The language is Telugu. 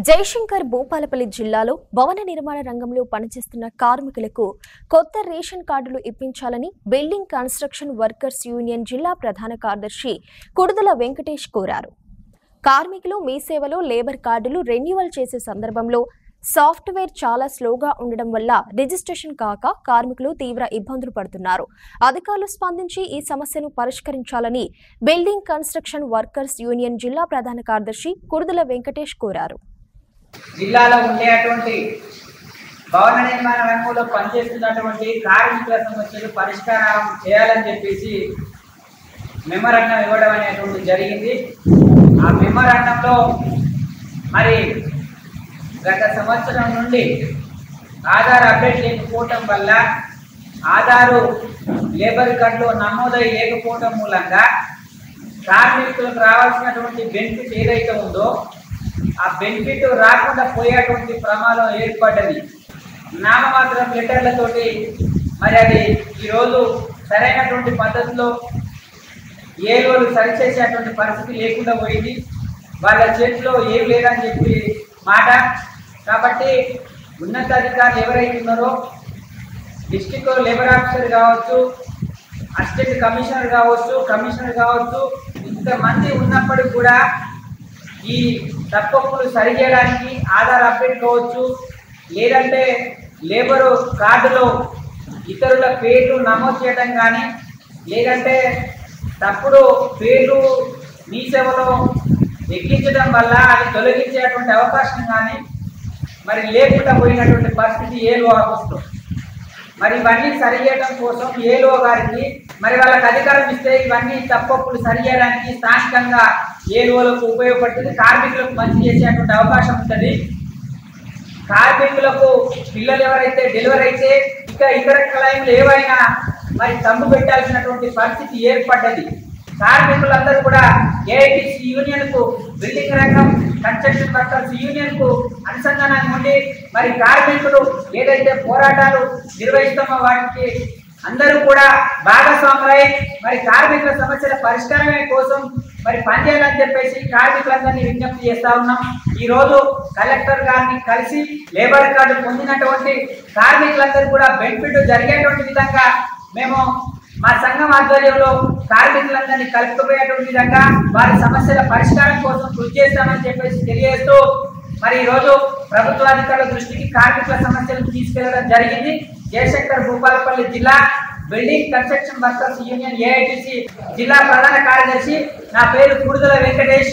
జయశంకర్ భూపాలపల్లి జిల్లాలో భవన నిర్మాణ రంగంలో పనిచేస్తున్న కార్మికులకు కొత్త రేషన్ కార్డులు ఇప్పించాలని బిల్డింగ్ కన్స్ట్రక్షన్ వర్కర్స్ యూనియన్ జిల్లా ప్రధాన కార్యదర్శి కుడుదల వెంకటేష్ కోరారు. కార్మికులు మీ సేవలో లేబర్ కార్డులు రెన్యువల్ చేసే సందర్భంలో సాఫ్ట్వేర్ చాలా స్లోగా ఉండడం వల్ల రిజిస్ట్రేషన్ కాక కార్మికులు తీవ్ర ఇబ్బందులు పడుతున్నారు. అధికారులు స్పందించి ఈ సమస్యను పరిష్కరించాలని బిల్డింగ్ కన్స్ట్రక్షన్ వర్కర్స్ యూనియన్ జిల్లా ప్రధాన కార్యదర్శి కుడుదల వెంకటేష్ కోరారు. జిల్లాలో ఉండేటువంటి భవన నిర్మాణ రంగంలో పనిచేస్తున్నటువంటి కార్మికుల సమస్యలు పరిష్కారం చేయాలని చెప్పేసి మెమోరాండం ఇవ్వడం అనేటువంటి జరిగింది. ఆ మెమోరాండంలో మరి గత సంవత్సరం నుండి ఆధార్ అప్డేట్ లేకపోవటం వల్ల ఆధారు లేబర్ కార్డులో నమోదై లేకపోవటం మూలంగా కార్మికులకు రావాల్సినటువంటి బెనిఫిట్ ఏదైతే ఉందో ఆ బెనిఫిట్ రాకుండా పోయేటువంటి ప్రమాదం ఏర్పడ్డది. నామమాత్రం లెటర్లతోటి మరి అది ఈరోజు సరైనటువంటి పద్ధతిలో ఏ రోజు సరిచేసేటువంటి పరిస్థితి లేకుండా పోయింది. వాళ్ళ చేతిలో ఏం లేదని చెప్పి మాట. కాబట్టి ఉన్నతాధికారులు ఎవరైతే ఉన్నారో డిస్ట్రిక్ట్ లేబర్ ఆఫీసర్ కావచ్చు, అసిస్టెంట్ కమిషనర్ కావచ్చు, కమిషనర్ కావచ్చు, ఇంతమంది ఉన్నప్పటికీ కూడా ఈ తప్పొప్పులు సరిచేయడానికి ఆధార్ అప్డేట్ కావచ్చు, లేదంటే లేబరు కార్డులో ఇతరుల పేర్లు నమోదు చేయడం కానీ, లేదంటే తప్పుడు పేర్లు మీ సేవలో ఎక్కించడం వల్ల అది తొలగించేటువంటి అవకాశం కానీ మరి లేకుండా పోయినటువంటి పరిస్థితి ఏలో ఆఫీస్లో. మరి ఇవన్నీ సరిచేయడం కోసం ఏలో గారికి మరి వాళ్ళకి అధికారం ఇస్తే ఇవన్నీ తప్పప్పులు సరిచేయడానికి స్థానికంగా ఏలోలకు ఉపయోగపడుతుంది. కార్మికులకు మంచి చేసేటువంటి అవకాశం ఉంటుంది. కార్మికులకు పిల్లలు ఎవరైతే డెలివరీ అయితే ఇతర క్లైమ్లు ఏవైనా మరి తమ్ము పెట్టాల్సినటువంటి పరిస్థితి ఏర్పడ్డది. కార్మికులందరూ కూడా ఏఐటీసీ యూనియన్కు, బిల్డింగ్ రంగం కన్స్ట్రక్షన్ వర్కర్స్ యూనియన్కు అనుసంధానంగా ఉండి మరి కార్మికులు ఏదైతే పోరాటాలు నిర్వహిస్తామో వాటికి అందరూ కూడా భాగస్వాములై మరి కార్మికుల సమస్యల పరిష్కారమే కోసం మరి పనిచేయాలని చెప్పేసి కార్మికులందరినీ విజ్ఞప్తి చేస్తా ఉన్నాం. ఈరోజు కలెక్టర్ గారిని కలిసి లేబర్ కార్డు పొందినటువంటి కార్మికులందరూ కూడా బెనిఫిట్ జరిగేటువంటి విధంగా మేము మా సంఘం ఆధ్వర్యంలో కార్మికులందరినీ కలుపుకుపోయేటువంటి విధంగా వారి సమస్యల పరిష్కారం కోసం కృషి చేస్తామని చెప్పేసి తెలియజేస్తూ మరి ఈరోజు ప్రభుత్వాధికారుల దృష్టికి కార్మికుల సమస్యలను తీసుకెళ్లడం జరిగింది. జయశంకర్ భూపాలపల్లి జిల్లా building construction workers union AITC జిల్లా ప్రధాన కార్యదర్శి. నా పేరు కుడుదల వెంకటేష్.